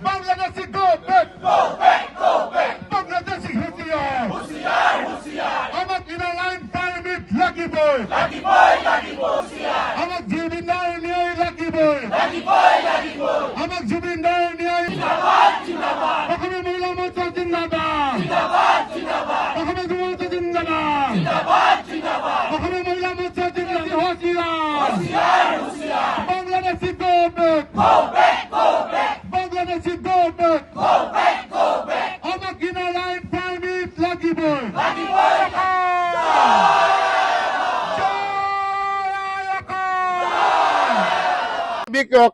Bangladeshi go back. Bangladeshi হুঁশিয়ার আমার ইনালাইন permit লাগিবই আমার জুবিনার নিয়ে লাগিবই আমার জুবিনার নিয়ে ওখানে মহিলা মোর্চা জিন্দাবাদ ওখানে যুবতা জিন্দাবাদ ওখানে মহিলা মোর্চা জিন্দাবাদ হুঁশিয়ার Bangladeshi go back Bangladeshi go back আমার ইনালাইন পারমিট লাগিবই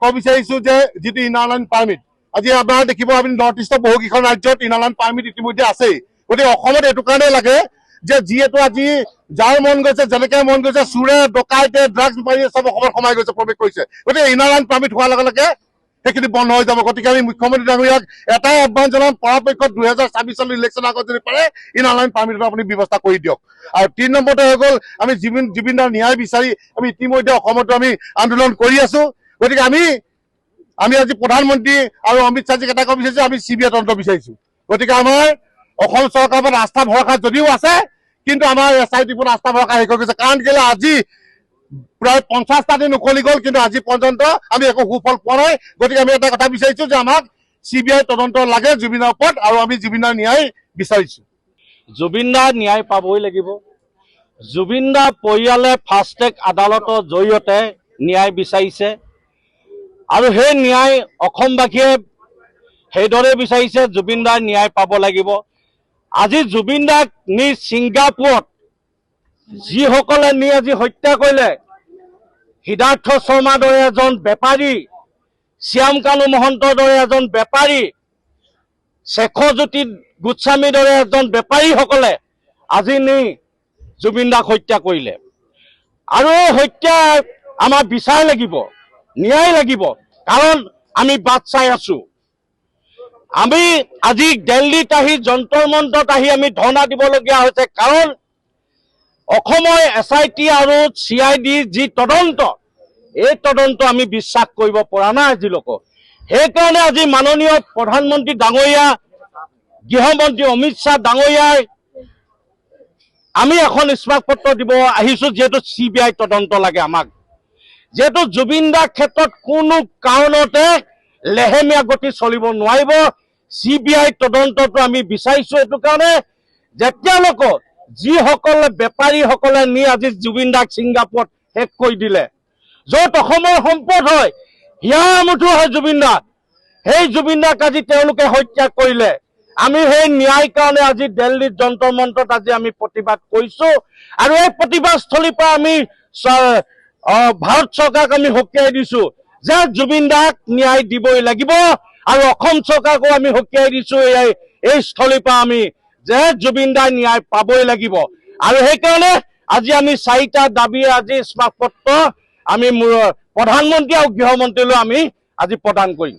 কব বিচাৰিছো যে যিটো ইনাৰলাইন পাৰ্মিট আজি আপোনাৰ দেখিব আপুনি নৰ্থ ইষ্টৰ বহুকেইখন ৰাজ্যত ইনাৰলাইন পাৰ্মিট ইতিমধ্যে আছেই গতিকে অসমত এইটো কাৰণে লাগে যে যিহেতু আজি যাৰ মন গৈছে যেনেকৈ মন গৈছে চোৰে ডকাইতে ড্ৰাগছ মাৰি চব অসমত সোমাই গৈছে প্ৰৱেশ কৰিছে গতিকে ইনাৰলাইন পাৰ্মিট হোৱাৰ লগে লগে সেইখিনি বন্ধ হৈ যাব গতিকে আমি মুখ্যমন্ত্ৰী ডাঙৰীয়াক এটাই আহ্বান জনাম পৰাপক্ষত 2026 চনৰ ইলেকশ্যনৰ আগত যদি পাৰে ইনাৰলাইন পাৰ্মিটৰ আপুনি ব্যৱস্থা কৰি দিয়ক আৰু 3 নম্বৰতে হৈ গ'ল আমি জুবিনদাৰ ন্যায় বিচাৰি আমি ইতিমধ্যে অসমতো আমি আন্দোলন কৰি আছো গতিকে আমি আজি প্ৰধানমন্ত্ৰী আৰু অমিত শ্বাহজীক এটা ক'ব বিচাৰিছো আমি CBI তদন্ত বিচাৰিছো গতিকে আমাৰ অসম চৰকাৰৰ ওপৰত আস্থা ভৰসা যদিও আছে কিন্তু আমাৰ SITৰ ওপৰত আস্থা ভৰসা শেষ হৈ গৈছে কাৰণ কেলৈ আজি প্ৰায় 50টা দিন উকলি গ'ল কিন্তু আজি পৰ্যন্ত আমি একো সুফল পোৱা নাই গতিকে আমি এটা কথা বিচাৰিছো যে আমাক CBI তদন্ত লাগে জুবিনৰ ওপৰত আৰু আমি জুবিনৰ ন্যায় বিচাৰিছো জুবিনদাৰ ন্যায় পাবই লাগিব জুবিনদাৰ পৰিয়ালে ফাষ্ট ট্ৰেক আদালতৰ জৰিয়তে ন্যায় বিচাৰিছে আৰু সেই ন্যায় অসমবাসীয়ে সেইদৰে বিচাৰিছে জুবিনদাৰ ন্যায় পাব লাগিব আজি জুবিনদাক নি ছিংগাপুৰত যিসকলে নি আজি হত্যা কৰিলে সিদ্ধাৰ্থ শৰ্মাৰ দৰে এজন বেপাৰী শ্যাম কানু মহন্তৰ দৰে এজন বেপাৰী শেখৰজ্যোতি গোস্বামীৰ দৰে এজন বেপাৰীসকলে আজি নি জুবিনদাক হত্যা কৰিলে আৰু এই হত্যা আমাৰ বিচাৰ লাগিব ন্যায় লাগিব কাৰণ আমি বাট চাই আছো আমি আজি দিল্লীত আহি যন্তৰ মন্তৰত আহি আমি ধৰ্ণা দিবলগীয়া হৈছে কাৰণ অসমৰ SIT আৰু CID যি তদন্ত এই তদন্ত আমি বিশ্বাস কৰিব পৰা নাই আজিলৈকে সেইকাৰণে আজি মাননীয় প্ৰধানমন্ত্ৰী ডাঙৰীয়া গৃহমন্ত্ৰী অমিত শ্বাহ ডাঙৰীয়াই আমি এখন স্মাৰকপত্ৰ দিব আহিছো যেহেতু CBI তদন্ত লাগে আমাক যেহেতু জুবিনদাৰ ক্ষেত্ৰত কোনো কাৰণতে লেহেমীয়া গতি চলিব নোৱাৰিব CBI তদন্তটো আমি বিচাৰিছো এইটো কাৰণে যেতিয়ালৈকে যিসকলে বেপাৰীসকলে নি আজি জুবিনদাক ছিংগাপুৰত শেষ কৰি দিলে য'ত অসমৰ সম্পদ হয় হিয়াৰ মুঠো হয় জুবিনদা সেই জুবিনদাক আজি তেওঁলোকে হত্যা কৰিলে আমি সেই ন্যায়ৰ কাৰণে আজি দিল্লীত যন্তৰ মন্তৰত আজি আমি প্ৰতিবাদ কৰিছো আৰু এই প্ৰতিবাদস্থলীৰ পৰা আমি ভাৰত চৰকাৰক আমি সকীয়াই দিছো যে জুবিনদাক ন্যায় দিবই লাগিব আৰু অসম চৰকাৰকো আমি সকীয়াই দিছো এই স্থলীৰ পৰা আমি যে জুবিনদাৰ ন্যায় পাবই লাগিব আৰু সেইকাৰণে আজি আমি 4টা দাবী আজি স্মাৰকপত্ৰ আমি প্ৰধানমন্ত্ৰী আৰু গৃহমন্ত্ৰীলৈ আমি আজি প্ৰদান কৰিম